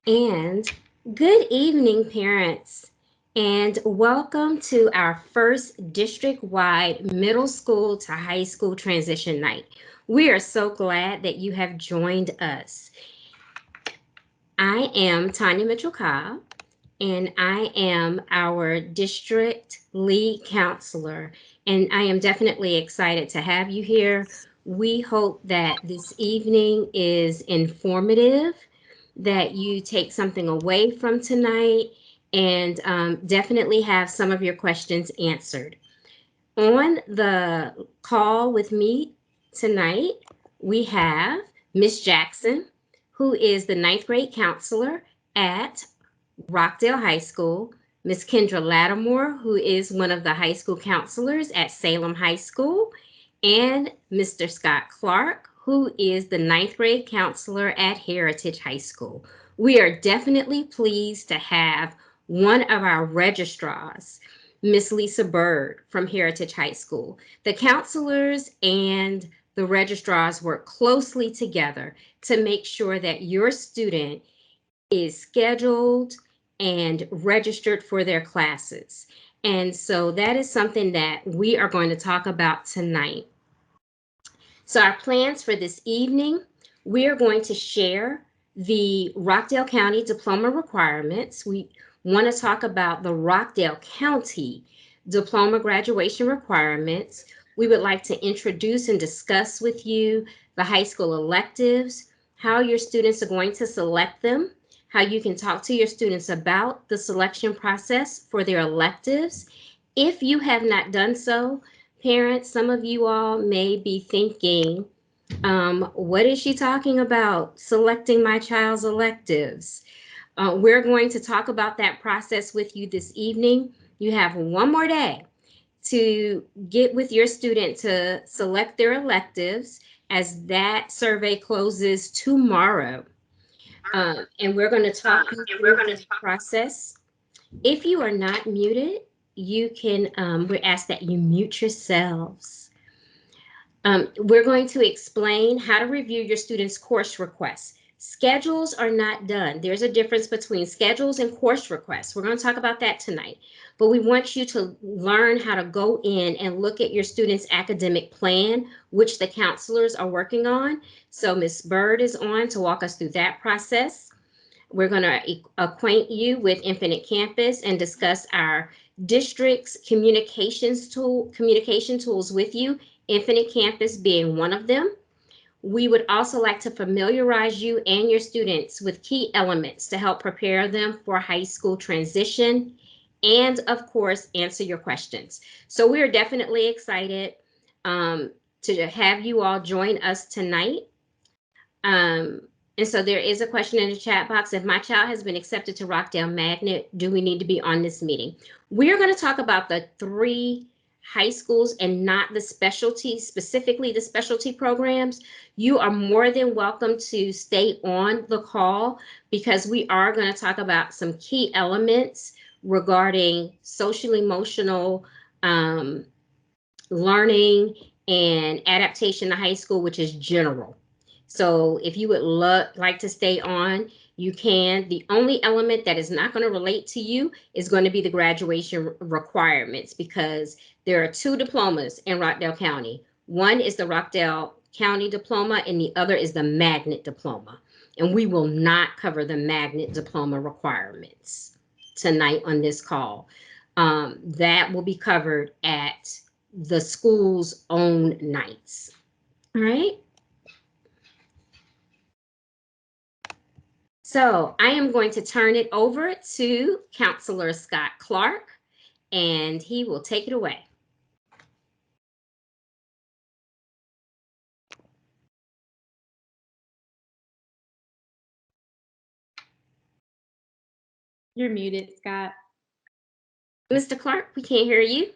And good evening, parents, and welcome to our first district-wide middle school to high school transition night. We are so glad that you have joined us. I am Tanya Mitchell-Cobb, and I am our district lead counselor, and I am definitely excited to have you here. We hope that this evening is informative, that you take something away from tonight, and definitely have some of your questions answered. On the call with me tonight, we have Miss Jackson, who is the ninth grade counselor at Rockdale High School, Miss Kendra Lattimore, who is one of the high school counselors at Salem High School, and Mr. Scott Clark, who is the ninth grade counselor at Heritage High School. We are definitely pleased to have one of our registrars, Miss Lisa Bird from Heritage High School. The counselors and the registrars work closely together to make sure that your student is scheduled and registered for their classes. And so that is something that we are going to talk about tonight. So our plans for this evening, we are going to share the Rockdale County diploma requirements. We want to talk about the Rockdale County diploma graduation requirements. We would like to introduce and discuss with you the high school electives, how your students are going to select them, how you can talk to your students about the selection process for their electives. If you have not done so, parents, some of you all may be thinking, what is she talking about? Selecting my child's electives. We're going to talk about that process with you this evening. You have one more day to get with your student to select their electives as that survey closes tomorrow. And we're going to talk you through the process. If you are not muted, you can, we ask that you mute yourselves. We're going to explain how to review your students' course requests. Schedules are not done. There's a difference between schedules and course requests. We're going to talk about that tonight. But we want you to learn how to go in and look at your students' academic plan, which the counselors are working on. So Ms. Bird is on to walk us through that process. We're going to acquaint you with Infinite Campus and discuss our district's communication tools with you, Infinite Campus being one of them. We would also like to familiarize you and your students with key elements to help prepare them for high school transition and, of course, answer your questions. So we are definitely excited to have you all join us tonight. Um, and so there is a question in the chat box. If my child has been accepted to Rockdale Magnet, do we need to be on this meeting? We're going to talk about the three high schools and not the specialty, specifically the specialty programs. You are more than welcome to stay on the call because we are going to talk about some key elements regarding social emotional learning and adaptation to high school, which is general. So if you would like to stay on, you can. The only element that is not going to relate to you is going to be the graduation requirements because there are two diplomas in Rockdale County. One is the Rockdale County diploma and the other is the magnet diploma. And we will not cover the magnet diploma requirements tonight on this call. That will be covered at the school's own nights. All right. So I am going to turn it over to Counselor Scott Clark, and he will take it away. You're muted, Scott. Mr. Clark, we can't hear you.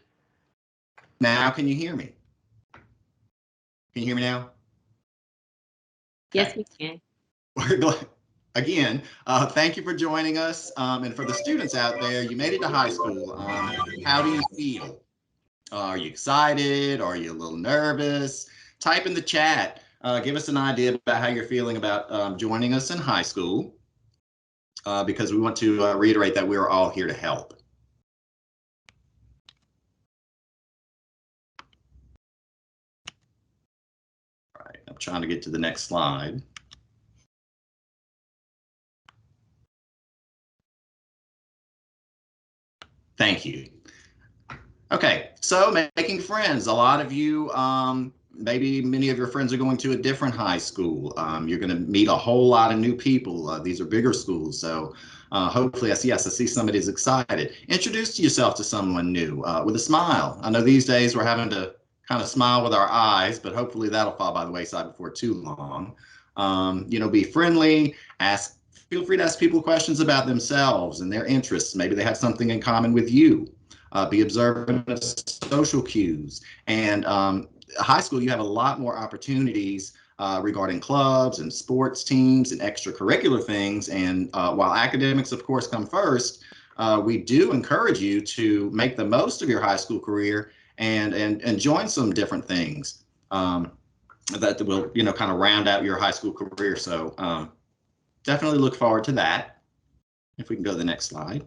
Now, can you hear me? Can you hear me now? Yes, we can. We're glad. Again, thank you for joining us. And for the students out there, you made it to high school. How do you feel? Are you excited? Are you a little nervous? Type in the chat. Give us an idea about how you're feeling about joining us in high school. because we want to reiterate that we are all here to help. All right, I'm trying to get to the next slide. Thank you. Okay, so making friends. A lot of you, maybe many of your friends are going to a different high school. You're going to meet a whole lot of new people. These are bigger schools, so hopefully, yes, I see somebody's excited. Introduce yourself to someone new with a smile. I know these days we're having to kind of smile with our eyes, but hopefully that'll fall by the wayside before too long. You know, be friendly. Feel free to ask people questions about themselves and their interests. Maybe they have something in common with you. Be observant of social cues. And high school, you have a lot more opportunities regarding clubs and sports teams and extracurricular things. And while academics, of course, come first, we do encourage you to make the most of your high school career and join some different things that will, you know, kind of round out your high school career. So definitely look forward to that. If we can go to the next slide.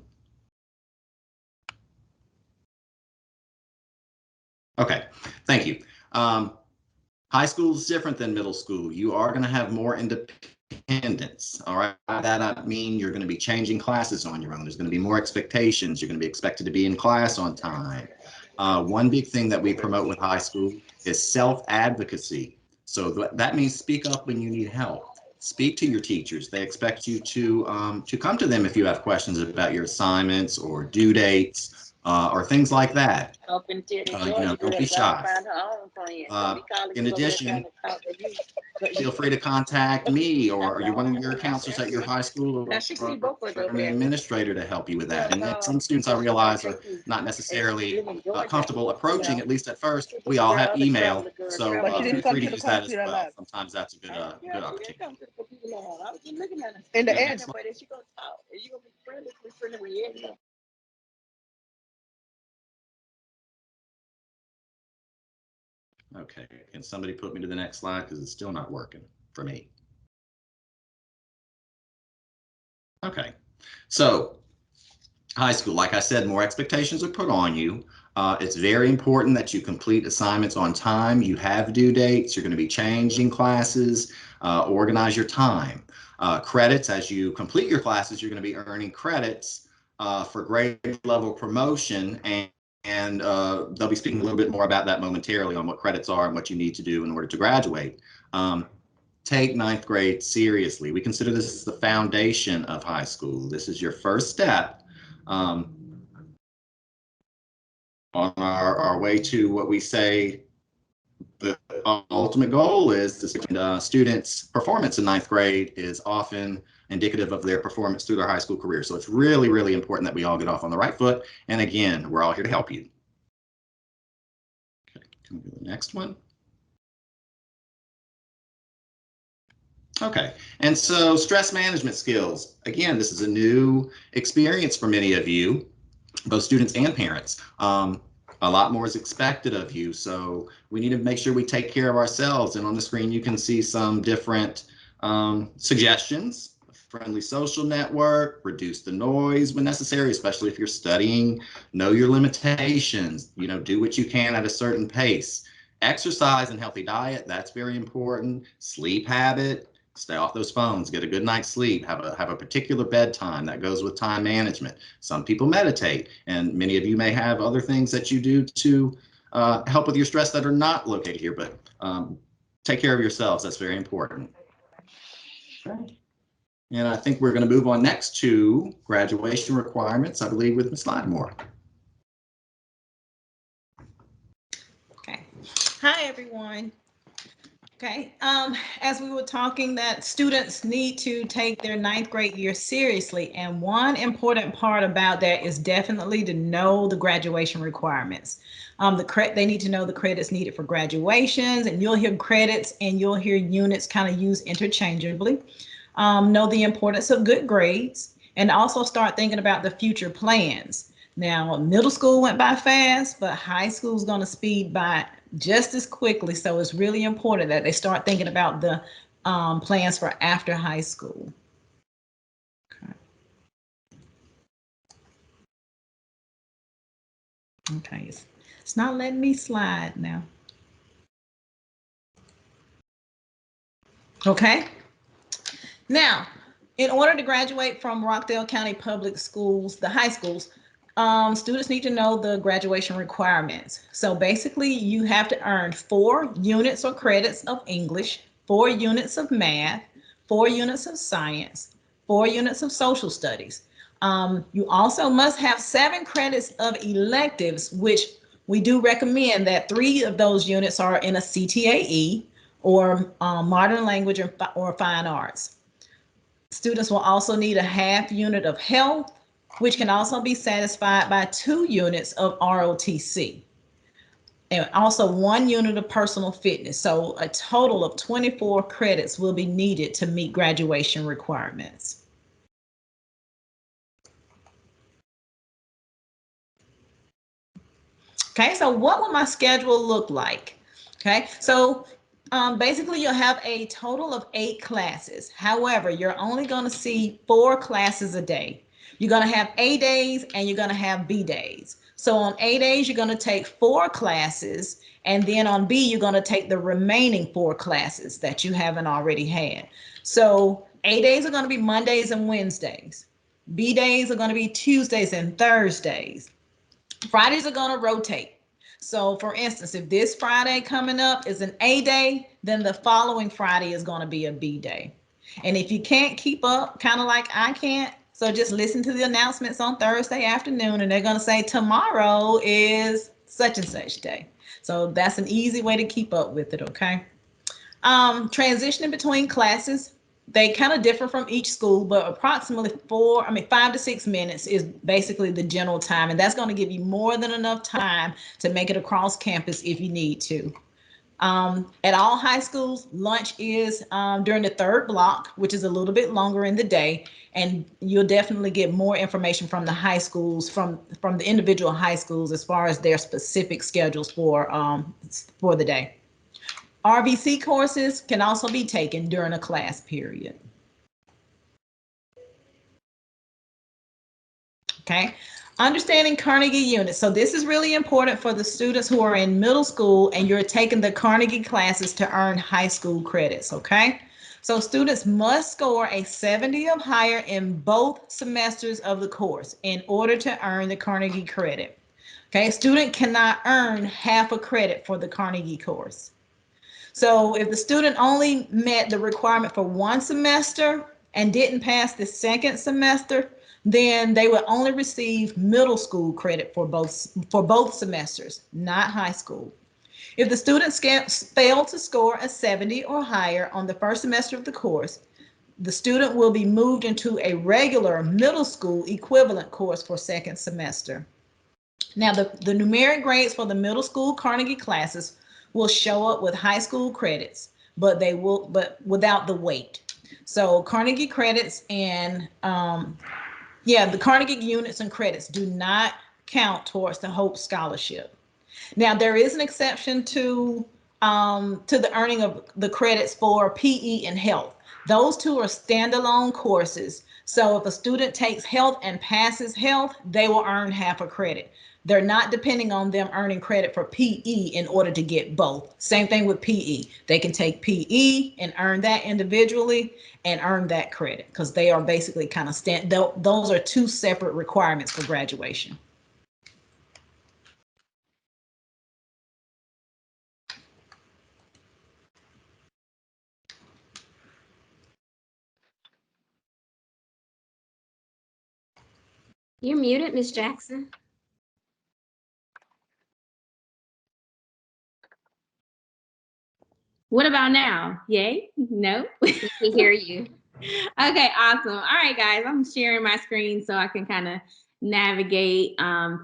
Okay, thank you. High school is different than middle school. You are going to have more independence. All right, that I mean you're going to be changing classes on your own. There's going to be more expectations. You're going to be expected to be in class on time. One big thing that we promote with high school is self-advocacy. So that means speak up when you need help. Speak to your teachers. They expect you to come to them if you have questions about your assignments or due dates or things like that. You know, don't be shy. In addition, feel free to contact me or you're one of your counselors at your high school or an administrator to help you with that. And some students I realize are not necessarily comfortable approaching, at least at first. We all have email, so feel free to use that as well. Sometimes that's a good opportunity. In the end. Okay, can somebody put me to the next slide because it's still not working for me. Okay, so high school, like I said, more expectations are put on you. It's very important that you complete assignments on time. You have due dates. You're going to be changing classes. Organize your time. Credits, as you complete your classes, you're going to be earning credits for grade level promotion, and they'll be speaking a little bit more about that momentarily on what credits are and what you need to do in order to graduate. Take ninth grade seriously. We consider this the foundation of high school. This is your first step on our way to what we say the ultimate goal is. Students' performance in ninth grade is often indicative of their performance through their high school career. So it's really, really important that we all get off on the right foot. And again, we're all here to help you. Okay, can we do the next one? Okay, and so stress management skills. Again, this is a new experience for many of you, both students and parents. A lot more is expected of you, so we need to make sure we take care of ourselves. And on the screen, you can see some different suggestions. Friendly social network, reduce the noise when necessary, especially if you're studying. Know your limitations, you know, do what you can at a certain pace. Exercise and healthy diet, that's very important. Sleep habit, stay off those phones, get a good night's sleep, have a particular bedtime that goes with time management. Some people meditate, and many of you may have other things that you do to help with your stress that are not located here, but take care of yourselves. That's very important. Okay. And I think we're going to move on next to graduation requirements, I believe, with Ms. Lattimore. Okay. Hi, everyone. Okay, as we were talking, that students need to take their ninth grade year seriously. And one important part about that is definitely to know the graduation requirements. They need to know the credits needed for graduations, and you'll hear credits and you'll hear units kind of used interchangeably. Know the importance of good grades and also start thinking about the future plans. Now, middle school went by fast, but high school is going to speed by just as quickly. So it's really important that they start thinking about the plans for after high school. Okay. Okay, it's not letting me slide now. Okay. Now, in order to graduate from Rockdale County Public Schools, the high schools, students need to know the graduation requirements. So basically, you have to earn 4 units or credits of English, 4 units of math, 4 units of science, 4 units of social studies. You also must have 7 credits of electives, which we do recommend that 3 of those units are in a CTAE or modern language or fine arts. Students will also need a half unit of health, which can also be satisfied by 2 units of ROTC, and also 1 unit of personal fitness. So a total of 24 credits will be needed to meet graduation requirements. Okay, so what will my schedule look like? Okay, so basically you'll have a total of 8 classes. However, you're only going to see 4 classes a day. You're going to have A days and you're going to have B days. So on A days, you're going to take 4 classes, and then on B, you're going to take the remaining 4 classes that you haven't already had. So A days are going to be Mondays and Wednesdays. B days are going to be Tuesdays and Thursdays. Fridays are going to rotate. So for instance, if this Friday coming up is an A day, then the following Friday is going to be a B day. And if you can't keep up, kind of like I can't, so just listen to the announcements on Thursday afternoon, and they're going to say tomorrow is such and such day. So that's an easy way to keep up with it, okay? Transitioning between classes, they kind of differ from each school, but approximately 5 to 6 minutes is basically the general time, and that's going to give you more than enough time to make it across campus if you need to. At all high schools, lunch is during the 3rd block, which is a little bit longer in the day, and you'll definitely get more information from the high schools, from the individual high schools, as far as their specific schedules for the day. RVC courses can also be taken during a class period. Okay, understanding Carnegie units. So this is really important for the students who are in middle school and you're taking the Carnegie classes to earn high school credits, okay? So students must score a 70 or higher in both semesters of the course in order to earn the Carnegie credit. Okay, a student cannot earn half a credit for the Carnegie course. So if the student only met the requirement for 1 semester and didn't pass the 2nd semester, then they would only receive middle school credit for both semesters, not high school. If the student failed to score a 70 or higher on the 1st semester of the course, the student will be moved into a regular middle school equivalent course for 2nd semester. Now, the numeric grades for the middle school Carnegie classes will show up with high school credits, but without the weight. So Carnegie credits and the Carnegie units and credits do not count towards the Hope Scholarship. Now, there is an exception to the earning of the credits for PE and health. Those 2 are standalone courses. So if a student takes health and passes health, they will earn half a credit. They're not depending on them earning credit for PE in order to get both. Same thing with PE. They can take PE and earn that individually and earn that credit, because they are basically kind of those are 2 separate requirements for graduation. You're muted, Ms. Jackson. What about now? Yay? No? We can hear you. Okay, awesome. All right, guys, I'm sharing my screen so I can kind of navigate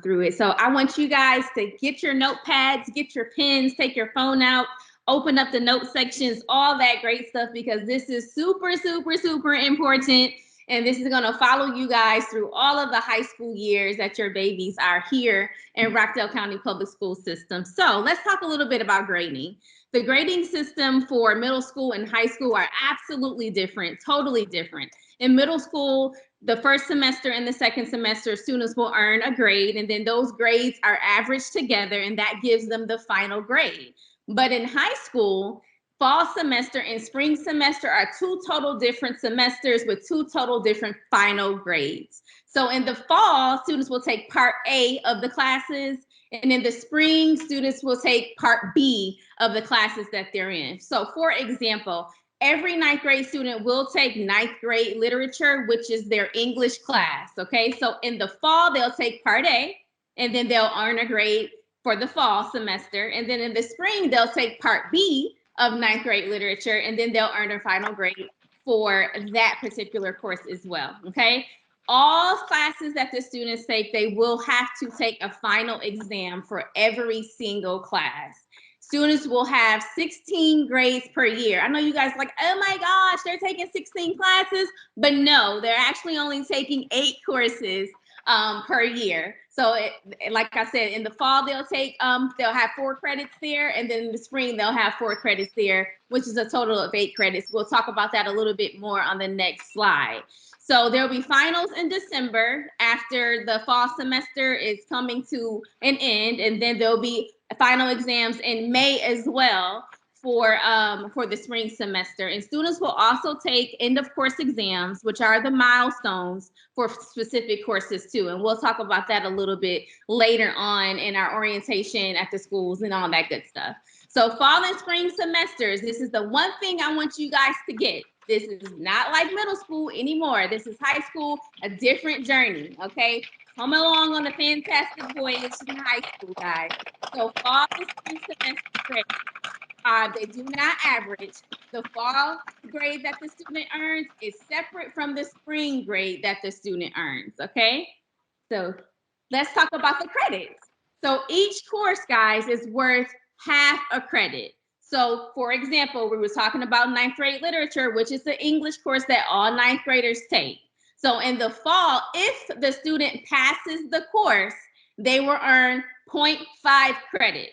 through it. So I want you guys to get your notepads, get your pens, take your phone out, open up the note sections, all that great stuff, because this is super, super, super important. And this is going to follow you guys through all of the high school years that your babies are here in Rockdale County Public School System. So let's talk a little bit about grading. The grading system for middle school and high school are absolutely different, totally different. In middle school, the first semester and the second semester, students will earn a grade, and then those grades are averaged together, and that gives them the final grade. But in high school, fall semester and spring semester are two total different semesters with two total different final grades. So in the fall, students will take part A of the classes, and in the spring, students will take part B of the classes that they're in. So for example, every ninth grade student will take ninth grade literature, which is their English class, okay? So in the fall, they'll take part A, and then they'll earn a grade for the fall semester. And then in the spring, they'll take part B of ninth grade literature, and then they'll earn a final grade for that particular course as well, okay? All classes that the students take, they will have to take a final exam for every single class. Students will have 16 grades per year. I know you guys are like, oh my gosh, they're taking 16 classes, but no, they're actually only taking 8 courses per year. So like I said, in the fall, they'll have 4 credits there, and then in the spring, they'll have 4 credits there, which is a total of 8 credits. We'll talk about that a little bit more on the next slide. So there'll be finals in December after the fall semester is coming to an end, and then there'll be final exams in May as well for the spring semester. And students will also take end of course exams, which are the milestones for specific courses too. And we'll talk about that a little bit later on in our orientation at the schools and all that good stuff. So fall and spring semesters, this is the one thing I want you guys to get. This is not like middle school anymore. This is high school, a different journey, okay? Come along on a fantastic voyage in high school, guys. So fall and spring semester grades, they do not average. The fall grade that the student earns is separate from the spring grade that the student earns, okay? So let's talk about the credits. So each course, guys, is worth half a credit. So for example, we were talking about ninth grade literature, which is the English course that all ninth graders take. So in the fall, if the student passes the course, they will earn 0.5 credits.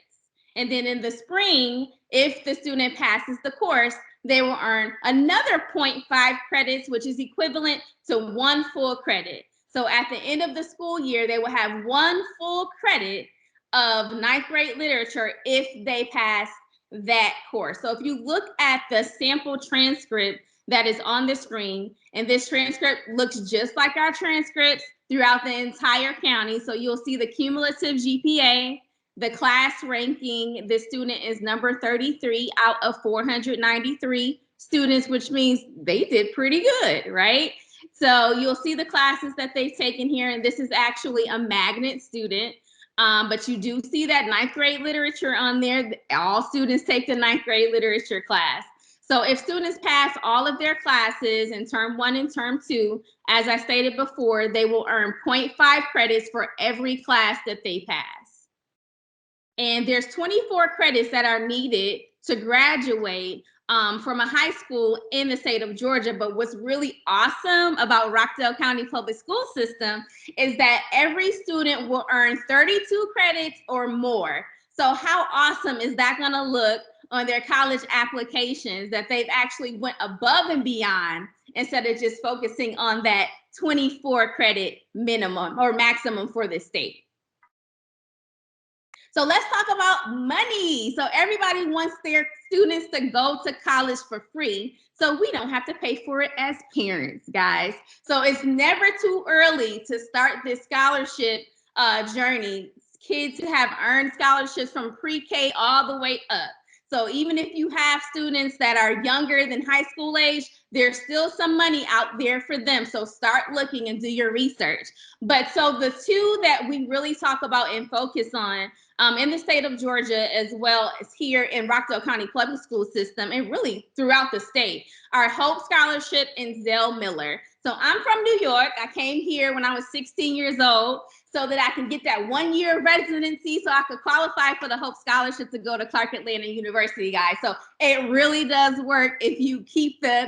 And then in the spring, if the student passes the course, they will earn another 0.5 credits, which is equivalent to 1 full credit. So at the end of the school year, they will have 1 full credit of ninth grade literature if they pass that course. So if you look at the sample transcript that is on the screen, and this transcript looks just like our transcripts throughout the entire county. So you'll see the cumulative GPA, the class ranking. The student is number 33 out of 493 students, which means they did pretty good, right? So you'll see the classes that they've taken here, and this is actually a magnet student. But you do see that ninth grade literature on there. All students take the ninth grade literature class. So if students pass all of their classes in term 1 and term 2, as I stated before, they will earn 0.5 credits for every class that they pass. And there's 24 credits that are needed to graduate from a high school in the state of Georgia. But what's really awesome about Rockdale County Public School System is that every student will earn 32 credits or more. So how awesome is that going to look on their college applications, that they've actually went above and beyond instead of just focusing on that 24 credit minimum or maximum for the state. So let's talk about money. So everybody wants their students to go to college for free, so we don't have to pay for it as parents, guys. So it's never too early to start this scholarship journey. Kids have earned scholarships from pre-K all the way up. So even if you have students that are younger than high school age, there's still some money out there for them. So start looking and do your research. But so the two that we really talk about and focus on in the state of Georgia, as well as here in Rockdale County Public School System, and really throughout the state, are Hope Scholarship and Zell Miller. So I'm from New York. I came here when I was 16 years old so that I can get that 1-year residency so I could qualify for the Hope Scholarship to go to Clark Atlanta University, guys. So it really does work if you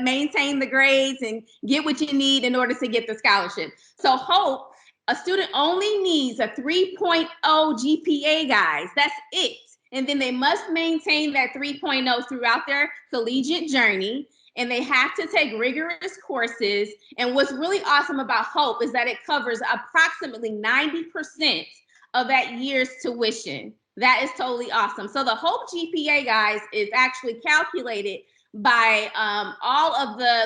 maintain the grades and get what you need in order to get the scholarship. So Hope, a student only needs a 3.0 GPA, guys. That's it. And then they must maintain that 3.0 throughout their collegiate journey. and they have to take rigorous courses. And what's really awesome about Hope is that it covers approximately 90% of that year's tuition. That is totally awesome. So the Hope GPA, guys, is actually calculated by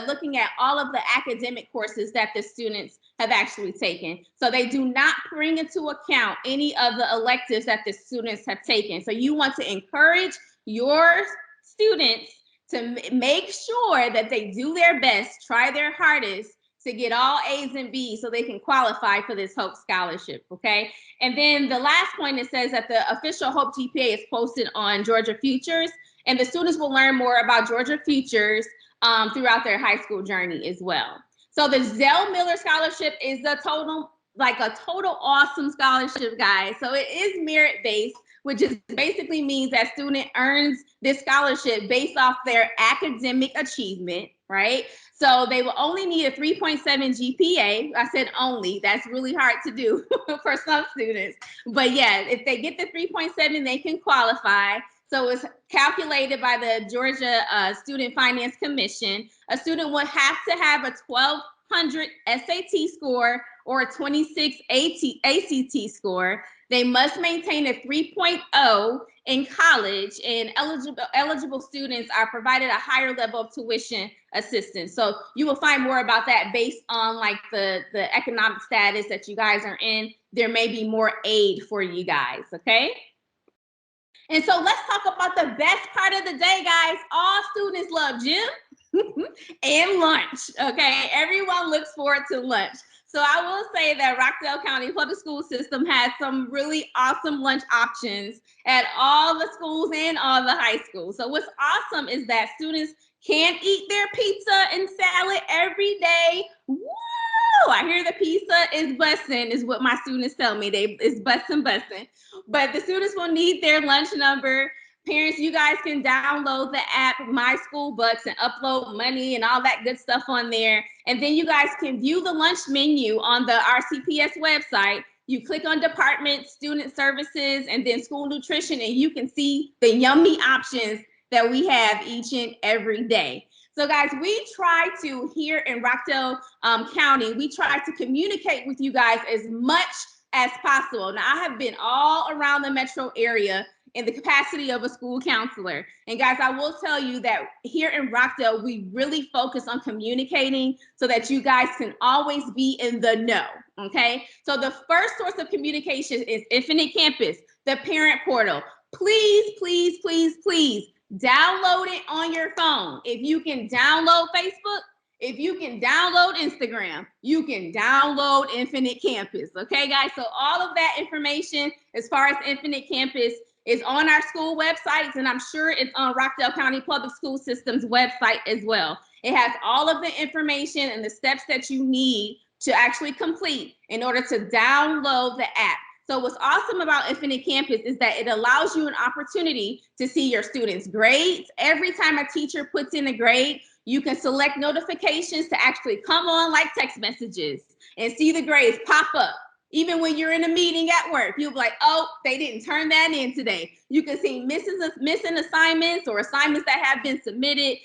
looking at all of the academic courses that the students have actually taken. So they do not bring into account any of the electives that the students have taken. So you want to encourage your students to make sure that they do their best, try their hardest to get all A's and B's so they can qualify for this Hope Scholarship, okay? And then the last point, it says that the official Hope GPA is posted on Georgia Futures, and the students will learn more about Georgia Futures throughout their high school journey as well. So the Zell Miller Scholarship is a total awesome scholarship, guys. So it is merit-based, which is basically means that student earns this scholarship based off their academic achievement, right? So they will only need a 3.7 GPA. I said only, that's really hard to do for some students. But yeah, if they get the 3.7, they can qualify. So it's calculated by the Georgia Student Finance Commission. A student would have to have a 1200 SAT score or a 26 ACT score. They must maintain a 3.0 in college, and eligible students are provided a higher level of tuition assistance. So you will find more about that based on like the economic status that you guys are in. There may be more aid for you guys, okay? And so let's talk about the best part of the day, guys. All students love gym and lunch, okay? Everyone looks forward to lunch. So I will say that Rockdale County Public School System has some really awesome lunch options at all the schools and all the high schools. So what's awesome is that students can eat their pizza and salad every day. Woo! I hear the pizza is bussin', is what my students tell me. It's bussin'. But the students will need their lunch number. Parents, you guys can download the app My School Bucks and upload money and all that good stuff on there. And then you guys can view the lunch menu on the RCPS website. You click on Department, Student Services, and then School Nutrition, and you can see the yummy options that we have each and every day. So guys, we try to, here in Rockdale County, we try to communicate with you guys as much as possible. Now, I have been all around the metro area in the capacity of a school counselor. And guys, I will tell you that here in Rockdale, we really focus on communicating so that you guys can always be in the know, okay? So the first source of communication is Infinite Campus, the parent portal. Please, please, please, please download it on your phone. If you can download Facebook, if you can download Instagram, you can download Infinite Campus, okay, guys? So all of that information as far as Infinite Campus is on our school websites, and I'm sure it's on Rockdale County Public School System's website as well. It has all of the information and the steps that you need to actually complete in order to download the app. So what's awesome about Infinite Campus is that it allows you an opportunity to see your students' grades. Every time a teacher puts in a grade, you can select notifications to actually come on like text messages and see the grades pop up. Even when you're in a meeting at work, you'll be like, oh, they didn't turn that in today. You can see missing assignments or assignments that have been submitted,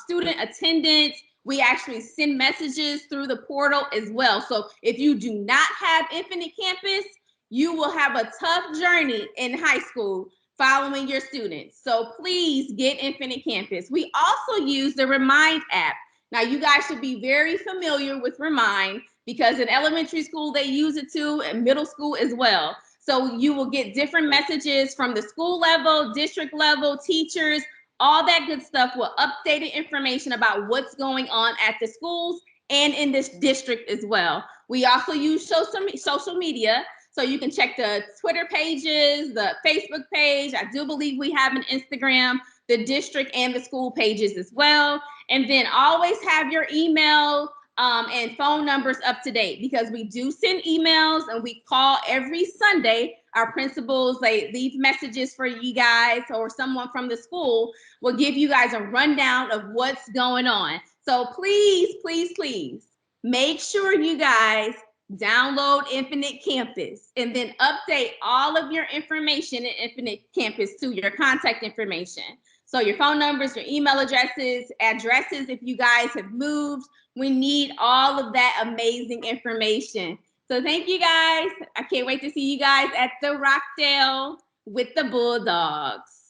student attendance. We actually send messages through the portal as well. So if you do not have Infinite Campus, you will have a tough journey in high school following your students. So please get Infinite Campus. We also use the Remind app. Now you guys should be very familiar with Remind because in elementary school, they use it too, and middle school as well. So you will get different messages from the school level, district level, teachers, all that good stuff with updated information about what's going on at the schools and in this district as well. We also use social media. So you can check the Twitter pages, the Facebook page. I do believe we have an Instagram, the district and the school pages as well. And then always have your email and phone numbers up to date because we do send emails and we call every Sunday. Our principals, they leave messages for you guys, or someone from the school will give you guys a rundown of what's going on. So please, please, please make sure you guys download Infinite Campus and then update all of your information in Infinite Campus to your contact information. So your phone numbers, your email addresses if you guys have moved. We need all of that amazing information. So thank you guys. I can't wait to see you guys at the Rockdale with the Bulldogs.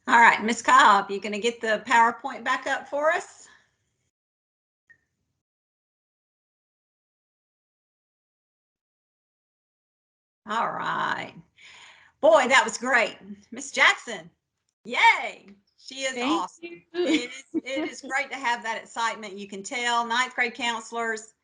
All right, Ms. Cobb, you going to get the PowerPoint back up for us? All right. Boy, that was great. Miss Jackson, yay. She is Thank awesome. you. It is great to have that excitement. You can tell ninth grade counselors,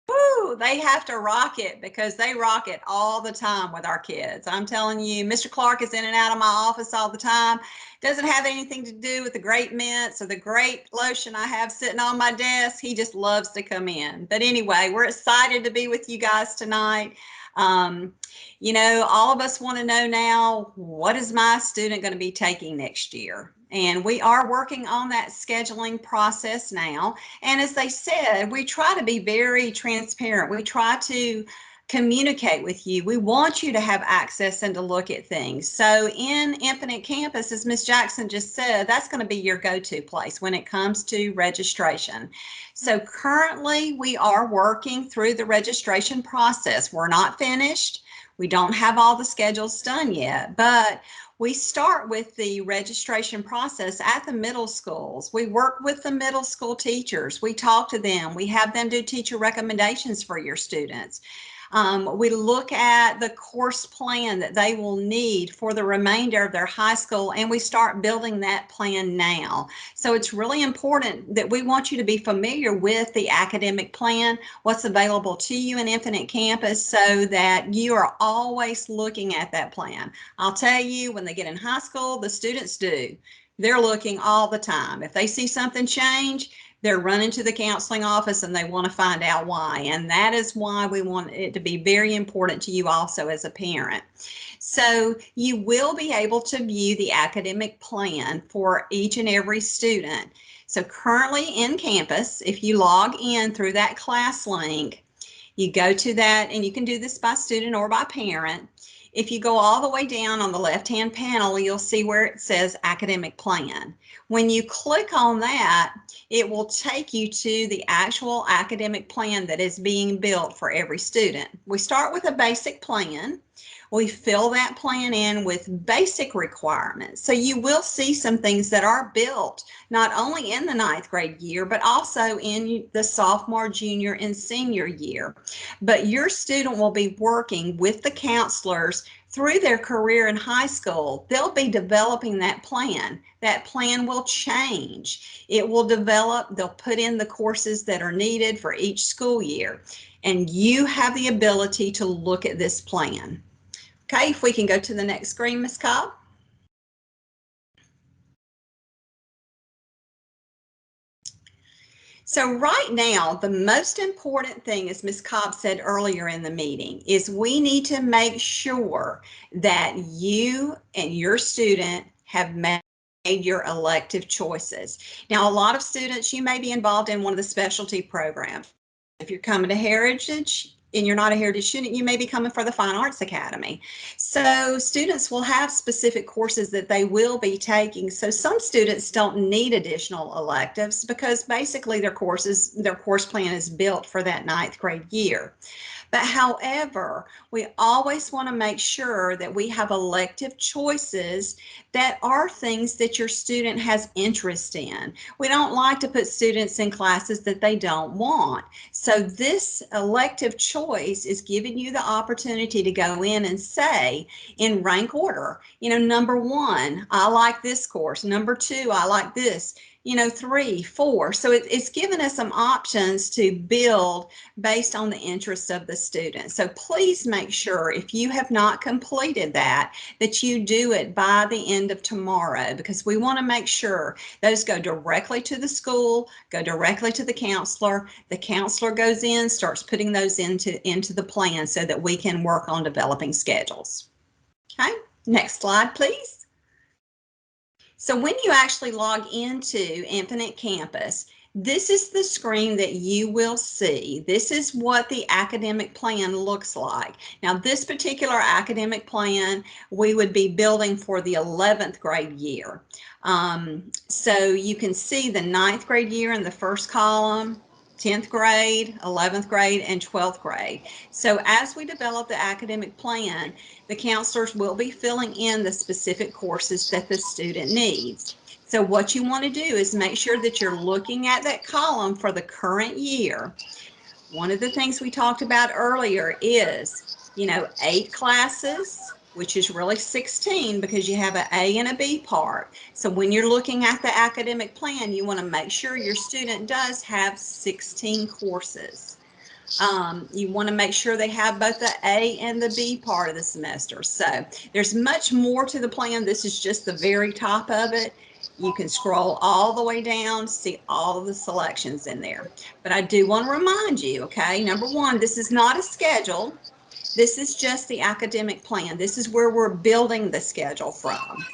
woo, they have to rock it because they rock it all the time with our kids. I'm telling you, Mr. Clark is in and out of my office all the time. Doesn't have anything to do with the great mints or the great lotion I have sitting on my desk. He just loves to come in. But anyway, we're excited to be with you guys tonight. You know, all of us want to know now, what is my student going to be taking next year? And we are working on that scheduling process now. And as they said, we try to be very transparent. We try to communicate with you. We want you to have access and to look at things. So in Infinite Campus, as Ms. Jackson just said, that's going to be your go-to place when it comes to registration. So currently we are working through the registration process. We're not finished. We don't have all the schedules done yet, but we start with the registration process at the middle schools. We work with the middle school teachers. We talk to them. We have them do teacher recommendations for your students. We look at the course plan that they will need for the remainder of their high school, and we start building that plan now. So it's really important that we want you to be familiar with the academic plan, what's available to you in Infinite Campus, so that you are always looking at that plan. I'll tell you, when they get in high school, the students do. They're looking all the time. If they see something change, they're running to the counseling office and they want to find out why. And that is why we want it to be very important to you also as a parent. So you will be able to view the academic plan for each and every student. So currently in campus, if you log in through that class link, you go to that, and you can do this by student or by parent. If you go all the way down on the left-hand panel, you'll see where it says academic plan. When you click on that, it will take you to the actual academic plan that is being built for every student. We start with a basic plan. We fill that plan in with basic requirements. So you will see some things that are built not only in the ninth grade year, but also in the sophomore, junior, and senior year. But your student will be working with the counselors through their career in high school. They'll be developing that plan. That plan will change. It will develop. They'll put in the courses that are needed for each school year. And you have the ability to look at this plan. Okay, if we can go to the next screen, Ms. Cobb. So right now, the most important thing, as Ms. Cobb said earlier in the meeting, is we need to make sure that you and your student have made your elective choices. Now, a lot of students, you may be involved in one of the specialty programs. If you're coming to Heritage and you're not a Heritage student, you may be coming for the Fine Arts Academy. So students will have specific courses that they will be taking. So some students don't need additional electives because basically their course plan is built for that ninth grade year. But however, we always want to make sure that we have elective choices that are things that your student has interest in. We don't like to put students in classes that they don't want. So this elective choice is giving you the opportunity to go in and say in rank order, you know, number 1, I like this course. Number 2, I like this. 3, 4. So it's given us some options to build based on the interests of the student. So please make sure, if you have not completed that you do it by the end of tomorrow, because we want to make sure those go directly to the school, go directly to the counselor. The counselor goes in, starts putting those into the plan so that we can work on developing schedules. Okay, next slide, please. So when you actually log into Infinite Campus, this is the screen that you will see. This is what the academic plan looks like. Now, this particular academic plan, we would be building for the 11th grade year. So you can see the 9th grade year in the first column, 10th grade, 11th grade, and 12th grade. So as we develop the academic plan, the counselors will be filling in the specific courses that the student needs. So what you want to do is make sure that you're looking at that column for the current year. One of the things we talked about earlier is, 8 classes, which is really 16 because you have an A and a B part. So when you're looking at the academic plan, you want to make sure your student does have 16 courses. You want to make sure they have both the A and the B part of the semester. So there's much more to the plan. This is just the very top of it. You can scroll all the way down, see all of the selections in there. But I do want to remind you, okay, number one, this is not a schedule. This is just the academic plan. This is where we're building the schedule from.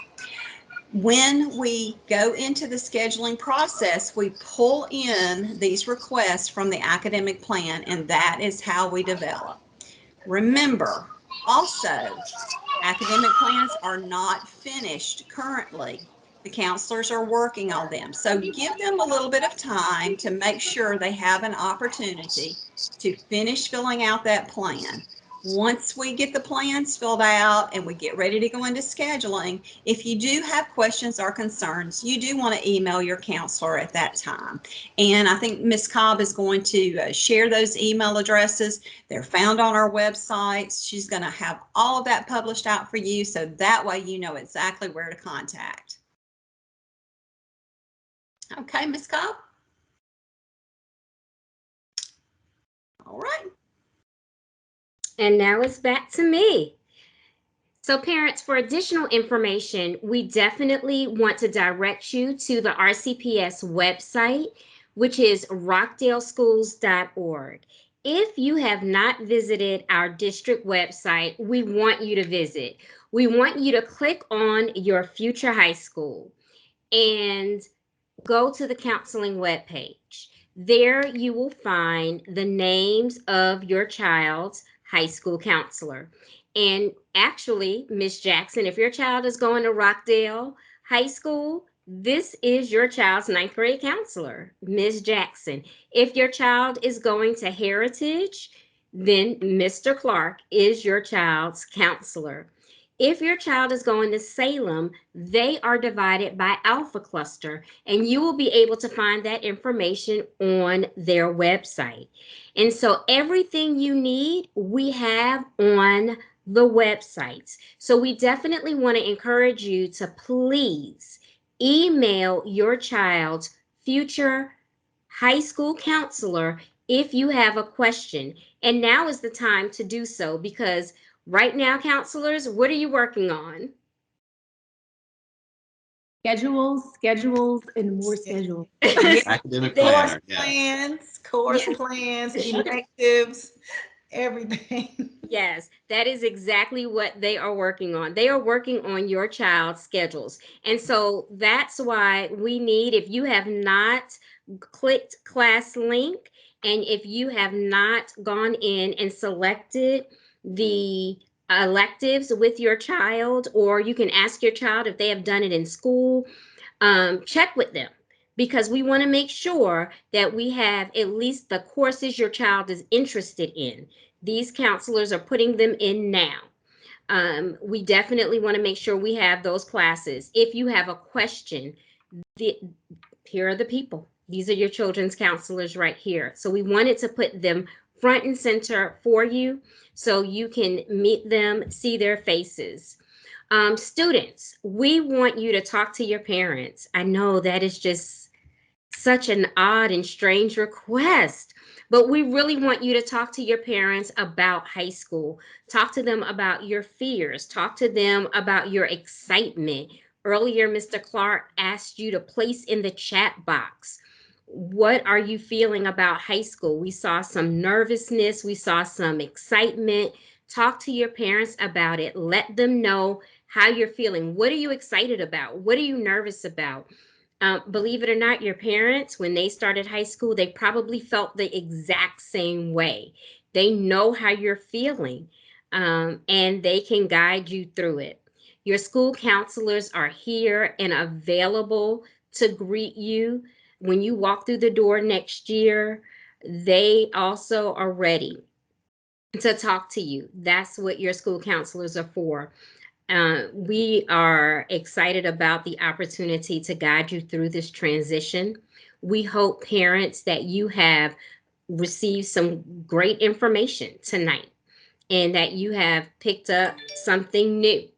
When we go into the scheduling process, we pull in these requests from the academic plan, and that is how we develop. Remember, also, academic plans are not finished currently. The counselors are working on them. So give them a little bit of time to make sure they have an opportunity to finish filling out that plan. Once we get the plans filled out and we get ready to go into scheduling, if you do have questions or concerns, you do want to email your counselor at that time. And I think Ms. Cobb is going to share those email addresses. They're found on our website. She's going to have all of that published out for you, so that way you know exactly where to contact. Okay, Ms. Cobb? All right. And now it's back to me. So parents, for additional information, we definitely want to direct you to the RCPS website, which is rockdaleschools.org. If you have not visited our district website, we want you to visit. We want you to click on your future high school and go to the counseling webpage. There you will find the names of your child's high school counselor. And actually, Miss Jackson, if your child is going to Rockdale High School, this is your child's 9th grade counselor, Miss Jackson. If your child is going to Heritage, then Mr. Clark is your child's counselor. If your child is going to Salem, they are divided by alpha cluster, and you will be able to find that information on their website. And so everything you need, we have on the websites. So we definitely want to encourage you to please email your child's future high school counselor if you have a question. And now is the time to do so, because right now, counselors, what are you working on? Schedules, and more schedules. Academic Course planner. Yeah. plans, course Yes. plans, electives, everything. Yes, that is exactly what they are working on. They are working on your child's schedules. And so that's why we need, if you have not clicked class link, and if you have not gone in and selected the electives with your child, or you can ask your child if they have done it in school, check with them, because we want to make sure that we have at least the courses your child is interested in. These counselors are putting them in now. We definitely want to make sure we have those classes. If you have a question, here are the people. These are your children's counselors right here. So we wanted to put them front and center for you so you can meet them, see their faces. Students, we want you to talk to your parents. I know that is just such an odd and strange request, but we really want you to talk to your parents about high school. Talk to them about your fears. Talk to them about your excitement. Earlier, Mr. Clark asked you to place in the chat box, what are you feeling about high school? We saw some nervousness, we saw some excitement. Talk to your parents about it. Let them know how you're feeling. What are you excited about? What are you nervous about? Believe it or not, your parents, when they started high school, they probably felt the exact same way. They know how you're feeling, and they can guide you through it. Your school counselors are here and available to greet you when you walk through the door next year. They also are ready to talk to you. That's what your school counselors are for. We are excited about the opportunity to guide you through this transition. We hope, parents, that you have received some great information tonight and that you have picked up something new.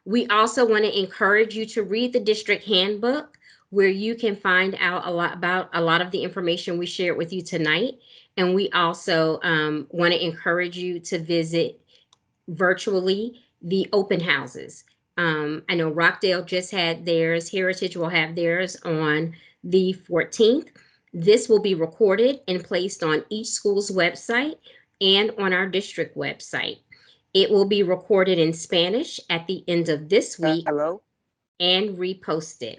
We also want to encourage you to read the district handbook, where you can find out a lot about a lot of the information we shared with you tonight. And we also want to encourage you to visit virtually the open houses. I know Rockdale just had theirs. Heritage will have theirs on the 14th. This will be recorded and placed on each school's website and on our district website. It will be recorded in Spanish at the end of this week Hello? and reposted.